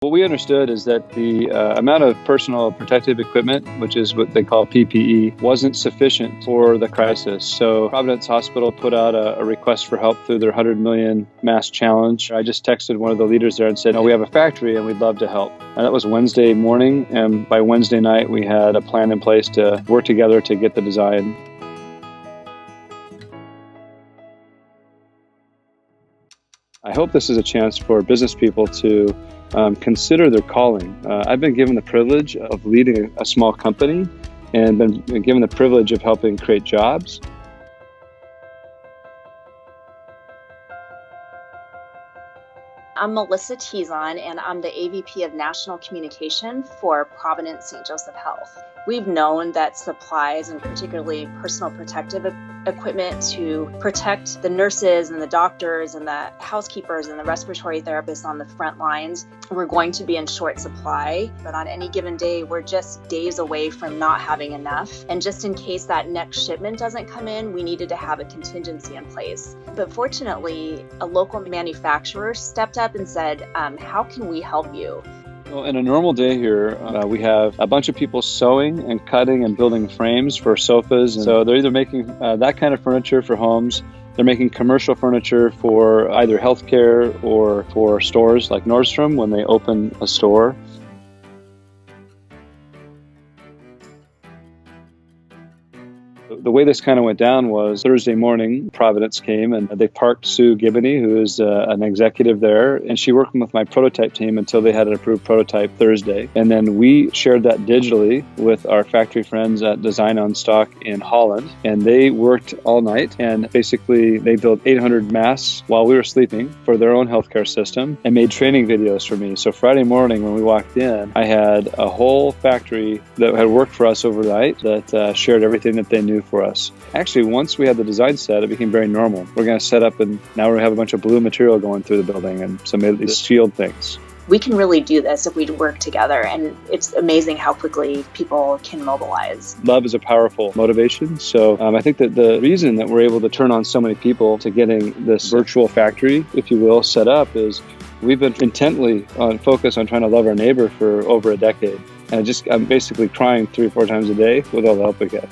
What we understood is that the amount of personal protective equipment, which is what they call PPE, wasn't sufficient for the crisis. So Providence Hospital put out a request for help through their 100 million mask challenge. I just texted one of the leaders there and said, "Oh, we have a factory and we'd love to help." And that was Wednesday morning, and by Wednesday night we had a plan in place to work together to get the design. I hope this is a chance for business people to consider their calling. I've been given the privilege of leading a small company and been given the privilege of helping create jobs. I'm Melissa Tizon, and I'm the AVP of National Communication for Providence St. Joseph Health. We've known that supplies, and particularly personal protective equipment to protect the nurses and the doctors and the housekeepers and the respiratory therapists on the front lines, we're going to be in short supply. But on any given day, we're just days away from not having enough. And just in case that next shipment doesn't come in, we needed to have a contingency in place. But fortunately, a local manufacturer stepped up and said, how can we help you? Well, in a normal day here, we have a bunch of people sewing and cutting and building frames for sofas. And so they're either making that kind of furniture for homes, they're making commercial furniture for either healthcare or for stores like Nordstrom when they open a store. The way this kind of went down was Thursday morning, Providence came and they parked Sue Gibney, who is an executive there, and she worked with my prototype team until they had an approved prototype Thursday. And then we shared that digitally with our factory friends at Design on Stock in Holland, and they worked all night, and basically they built 800 masks while we were sleeping for their own healthcare system and made training videos for me. So Friday morning when we walked in, I had a whole factory that had worked for us overnight that shared everything that they knew for us. Actually, once we had the design set, it became very normal. We're going to set up, and now we're going to have a bunch of blue material going through the building and some of these shield things. We can really do this if we work together, and it's amazing how quickly people can mobilize. Love is a powerful motivation. So I think that the reason that we're able to turn on so many people to getting this virtual factory, if you will, set up is we've been intently focused on trying to love our neighbor for over a decade. And I'm basically crying 3 or 4 times a day with all the help we get.